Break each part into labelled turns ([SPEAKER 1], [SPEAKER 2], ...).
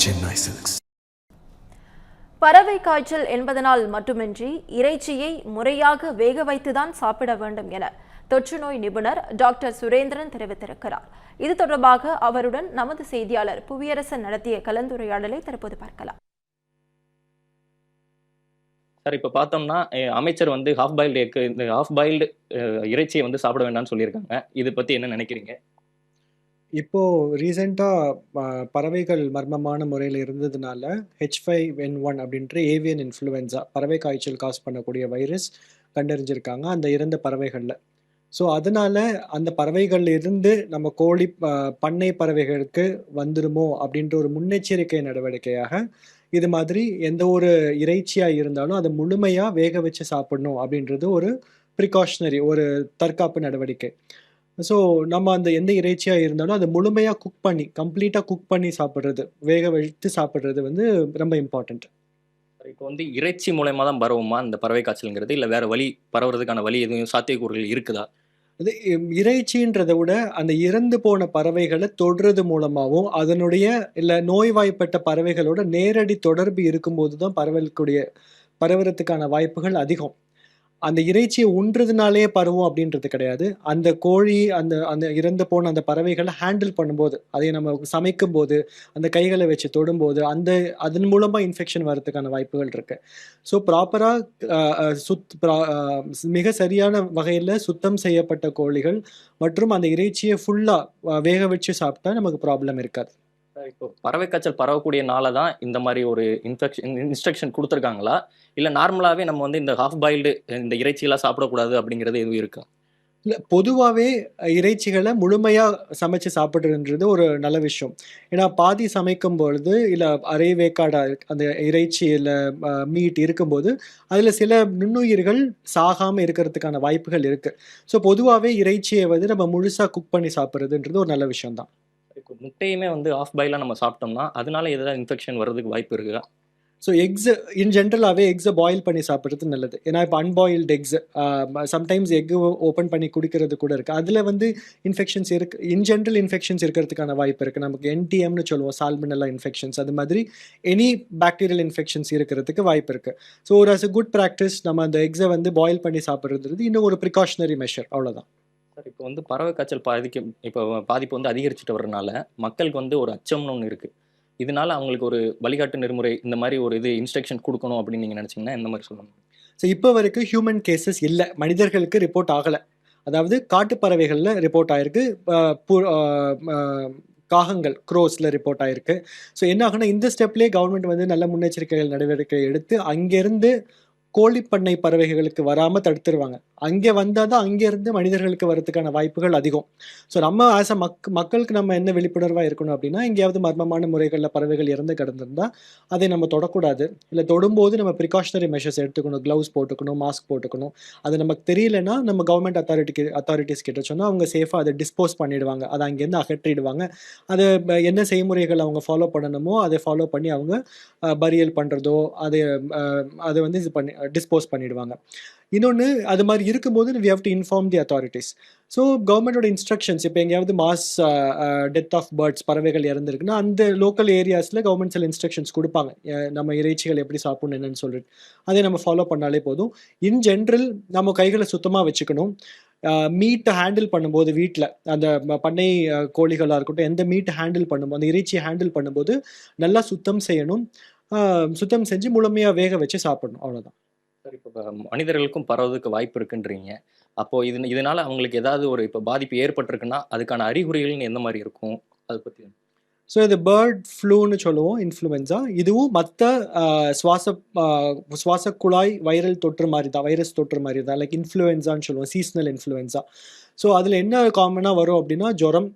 [SPEAKER 1] Chennai Silks.
[SPEAKER 2] பறவை காய்ச்சல் என்பதனால் மட்டுமின்றி இறைச்சியை முறையாக வேக வைத்துதான் சாப்பிட வேண்டும் என தொற்றுநோய் நிபுணர் டாக்டர் சுரேந்திரன் தெரிவித்திருக்கிறார். இது தொடர்பாக அவருடன் நமது செய்தியாளர் புவியரசன் நடத்திய கலந்துரையாடலை தற்போது பார்க்கலாம்.
[SPEAKER 3] சார், இப்போ பார்த்தோம்னா அமைச்சர் வந்து ஹாஃப் பாயில்டு இறைச்சியை வந்து சாப்பிட வேண்டாம்னு சொல்லியிருக்காங்க. இதை பற்றி என்ன நினைக்கிறீங்க?
[SPEAKER 4] இப்போ ரீசெண்டாக பறவைகள் மர்மமான முறையில் இருந்ததுனால H5N1 அப்படின்ற ஏவியன் இன்ஃப்ளூயன்ஸா பறவை காய்ச்சல் காஸ் பண்ணக்கூடிய வைரஸ் கண்டறிஞ்சிருக்காங்க அந்த இறந்த பறவைகளில். ஸோ அதனால அந்த பறவைகள்ல இருந்து நம்ம கோழி பண்ணை பறவைகளுக்கு வந்துடுமோ அப்படின்ற ஒரு முன்னெச்சரிக்கை நடவடிக்கையாக இது மாதிரி எந்த ஒரு இறைச்சியாக இருந்தாலும் அதை முழுமையாக வேக வச்சு சாப்பிடணும் அப்படின்றது ஒரு ப்ரிகாஷனரி ஒரு தற்காப்பு நடவடிக்கை. ஸோ நம்ம அந்த எந்த இறைச்சியாக இருந்தாலும் அதை முழுமையாக கம்ப்ளீட்டாக குக் பண்ணி சாப்பிட்றது, வேக வைத்து சாப்பிட்றது வந்து ரொம்ப இம்பார்ட்டண்ட்.
[SPEAKER 3] இப்போ வந்து இறைச்சி மூலயமா தான் பரவுமா இந்த பறவை காய்ச்சல்ங்கிறது, இல்லை வேற வழி பரவுறதுக்கான வழி எதுவும் சாத்தியக்கூறுகள் இருக்குதா?
[SPEAKER 4] அது இறைச்சின்றதை விட அந்த இறந்து போன பறவைகளை தொடுறது மூலமாகவும் அதனுடைய இல்லை நோய்வாய்ப்பட்ட பறவைகளோட நேரடி தொடர்பு இருக்கும்போது தான் பரவுறதுக்கான வாய்ப்புகள் அதிகம். அந்த இறைச்சியை உண்றதுனாலே பரவும் அப்படின்றது கிடையாது. அந்த கோழி அந்த அந்த இறந்து போன அந்த பறவைகளை ஹேண்டில் பண்ணும்போது, அதை நம்ம சமைக்கும் போது அந்த கைகளை வச்சு தொடும்போது அதன் மூலமாக இன்ஃபெக்ஷன் வர்றதுக்கான வாய்ப்புகள் இருக்கு. ஸோ மிக சரியான வகையில் சுத்தம் செய்யப்பட்ட கோழிகள் மற்றும் அந்த இறைச்சியை ஃபுல்லாக வேக வச்சு சாப்பிட்டா நமக்கு ப்ராப்ளம் இருக்காது.
[SPEAKER 3] இப்போ பறவை காய்ச்சல் பரவக்கூடிய நாளை தான் இந்த மாதிரி ஒரு இன்ஸ்ட்ரக்ஷன் கொடுத்துருக்காங்களா, இல்லை நார்மலாகவே நம்ம வந்து இந்த ஹாஃப் பாயில்டு இந்த இறைச்சியெல்லாம் சாப்பிடக்கூடாது அப்படிங்கிறது எதுவும் இருக்கா?
[SPEAKER 4] இல்லை, பொதுவாகவே இறைச்சிகளை முழுமையாக சமைச்சு சாப்பிட்றதுன்றது ஒரு நல்ல விஷயம். ஏன்னா பாதி சமைக்கும் பொழுது இல்லை அரை வேக்காடாக அந்த இறைச்சியில் மீட் இருக்கும்போது அதில் சில நுண்ணுயிர்கள் சாகாமல் இருக்கிறதுக்கான வாய்ப்புகள் இருக்குது. ஸோ பொதுவாகவே இறைச்சியை வந்து நம்ம முழுசாக குக் பண்ணி சாப்பிட்றதுன்றது ஒரு நல்ல விஷயம்தான்.
[SPEAKER 3] இப்போ முட்டையுமே வந்து ஆஃப் பாயிலாக நம்ம சாப்பிட்டோம்னா அதனால எதாவது இன்ஃபெக்ஷன் வர்றதுக்கு வாய்ப்பு இருக்குதா?
[SPEAKER 4] ஸோ இன் ஜென்ரலாகவே எக்ஸை பாயில் பண்ணி சாப்பிட்றது நல்லது. ஏன்னா இப்போ அன்பாயில்டு எக்ஸ் சம்டைம்ஸ் எக்கு ஓப்பன் பண்ணி குடிக்கிறது கூட இருக்குது. அதில் வந்து இன்ஃபெக்ஷன்ஸ் இருக்குது, இன் ஜென்ரல் இன்ஃபெக்ஷன்ஸ் இருக்கிறதுக்கான வாய்ப்பு இருக்குது. நமக்கு NTMனு சொல்லுவோம், சால்மனெல்லா இன்ஃபெக்ஷன்ஸ், அது மாதிரி எனி பாக்டீரியல் இன்ஃபெக்ஷன்ஸ் இருக்கிறதுக்கு வாய்ப்பு இருக்குது. ஸோ ஒரு அஸ் அ குட் ப்ராக்டிஸ் நம்ம அந்த எக்ஸை வந்து பாயில் பண்ணி சாப்பிட்றது இன்னும் ஒரு ப்ரிகாஷனரி மெஷர், அவ்வளோதான்.
[SPEAKER 3] சார், இப்போ வந்து பறவை காய்ச்சல் பாதிப்பு வந்து அதிகரிச்சுட்டு வரனால மக்களுக்கு வந்து ஒரு அச்சம்னு ஒன்று இருக்குது. இதனால அவங்களுக்கு ஒரு வழிகாட்டு நெறிமுறை இந்த மாதிரி ஒரு இன்ஸ்ட்ரக்ஷன் கொடுக்கணும் அப்படின்னு நீங்கள் நினச்சிங்கன்னா எந்த மாதிரி சொல்லணும்?
[SPEAKER 4] ஸோ இப்போ வரைக்கும் ஹியூமன் கேசஸ் இல்லை, மனிதர்களுக்கு ரிப்போர்ட் ஆகலை. அதாவது காட்டு பறவைகளில் ரிப்போர்ட் ஆகிருக்கு, காகங்கள் க்ரோஸில் ரிப்போர்ட் ஆகிருக்கு. ஸோ என்ன ஆகுனா இந்த ஸ்டெப்லேயே கவர்மெண்ட் வந்து நல்ல முன்னெச்சரிக்கைகள் நடவடிக்கை எடுத்து அங்கேருந்து கோழிப்பண்ணை பறவைகளுக்கு வராமல் தடுத்துருவாங்க. அங்கே வந்தால் தான் அங்கேருந்து மனிதர்களுக்கு வரதுக்கான வாய்ப்புகள் அதிகம். ஸோ நம்ம ஆஸ் அ மக்களுக்கு நம்ம என்ன விழிப்புணர்வாக இருக்கணும் அப்படின்னா, எங்கேயாவது மர்மமான முறைகளில் பறவைகள் இறந்து கிடந்திருந்தால் அதை நம்ம தொடக்கூடாது. இல்லை தொடும்போது நம்ம ப்ரிகாஷனரி மெஷர்ஸ் எடுத்துக்கணும், க்ளவுஸ் போட்டுக்கணும், மாஸ்க் போட்டுக்கணும். அது நமக்கு தெரியலன்னா நம்ம கவர்மெண்ட் அத்தாரிட்டிஸ் கிட்ட சொன்னால் அவங்க சேஃபாக அதை டிஸ்போஸ் பண்ணிடுவாங்க, அதை அங்கேருந்து அகற்றிடுவாங்க. அது என்ன செய்முறைகள் அவங்க ஃபாலோ பண்ணணுமோ அதை ஃபாலோ பண்ணி அவங்க பரியல் பண்ணுறதோ அதை வந்து இது பண்ணி டிஸ்போஸ் பண்ணிடுவாங்க. இன்னொன்று, அது மாதிரி இருக்கும்போது we have to inform the authorities. So கவர்மெண்டோட இன்ஸ்ட்ரக்ஷன்ஸ் இப்போ எங்கேயாவது மாஸ் டெத் ஆஃப் பேர்ட்ஸ் பறவைகள் இறந்துருக்குன்னா அந்த லோக்கல் ஏரியாஸில் கவர்மெண்ட் சில இன்ஸ்ட்ரக்ஷன்ஸ் கொடுப்பாங்க, நம்ம இறைச்சிகள் எப்படி சாப்பிடணும் என்னன்னு சொல்லிட்டு. அதை நம்ம ஃபாலோ பண்ணாலே போதும். இன் ஜென்ரல் நம்ம கைகளை சுத்தமாக வச்சுக்கணும். மீட்டை ஹேண்டில் பண்ணும்போது வீட்டில் அந்த பண்ணை கோழிகளாக இருக்கட்டும், எந்த மீட்டை ஹேண்டில் பண்ணும்போது அந்த இறைச்சியை ஹேண்டில் பண்ணும்போது நல்லா சுத்தம் செய்யணும். சுத்தம் செஞ்சு முழுமையாக வேக வச்சு சாப்பிடணும், அவ்வளோதான்.
[SPEAKER 3] சார், இப்போ மனிதர்களுக்கும் பரவதுக்கு வாய்ப்பு இருக்குன்றீங்க. அப்போது இதனால அவங்களுக்கு ஏதாவது ஒரு இப்போ பாதிப்பு ஏற்பட்டிருக்குன்னா அதுக்கான அறிகுறிகள்னு எந்த மாதிரி இருக்கும், அதை பற்றி?
[SPEAKER 4] ஸோ இது பேர்ட் ஃப்ளூன்னு சொல்லுவோம், இன்ஃப்ளூயன்ஸா. இதுவும் மற்ற சுவாச குழாய் வைரல் தொற்று மாதிரி தான், வைரஸ் தொற்று மாதிரி தான். லைக் இன்ஃப்ளூயன்ஸான்னு சொல்லுவோம், சீசனல் இன்ஃப்ளூயன்ஸா. ஸோ அதில் என்ன காமனாக வரும் அப்படின்னா ஜுரம்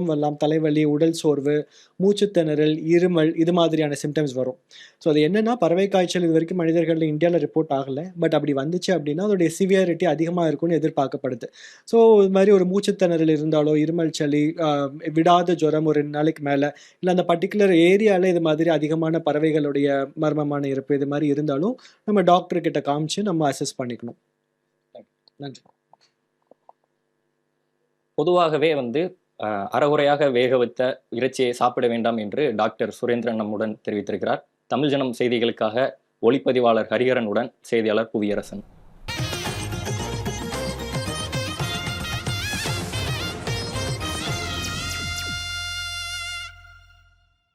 [SPEAKER 4] வரலாம், தலைவலி, உடல் சோர்வு, மூச்சுத்திணறல், இருமல், இது மாதிரியான சிம்டம்ஸ் வரும். ஸோ அது என்னென்னா பறவை காய்ச்சல் இது வரைக்கும் மனிதர்களில் இந்தியாவில் ரிப்போர்ட் ஆகலை. பட் அப்படி வந்துச்சு அப்படின்னா அதோடைய சிவியாரிட்டி அதிகமாக இருக்கும்னு எதிர்பார்க்கப்படுது. ஸோ இது மாதிரி ஒரு மூச்சுத்திணறல் இருந்தாலோ, இருமல், சளி, விடாத ஜுரம் ஒரு 2 நாளைக்கு மேலே, இல்லை அந்த பர்டிகுலர் ஏரியாவில் இது மாதிரி அதிகமான பறவைகளுடைய மர்மமான இறப்பு இது மாதிரி இருந்தாலும் நம்ம டாக்டர்கிட்ட காமிச்சு நம்ம அசஸ் பண்ணிக்கணும். நன்றி.
[SPEAKER 3] பொதுவாகவே வந்து அறகுறையாக வேக வைத்த இறைச்சியை சாப்பிட வேண்டாம் என்று டாக்டர் சுரேந்திரன் நம்முடன் தெரிவித்திருக்கிறார். தமிழ் ஜனம் செய்திகளுக்காக ஒளிப்பதிவாளர் ஹரிஹரனுடன் செய்தியாளர் புவியரசன்.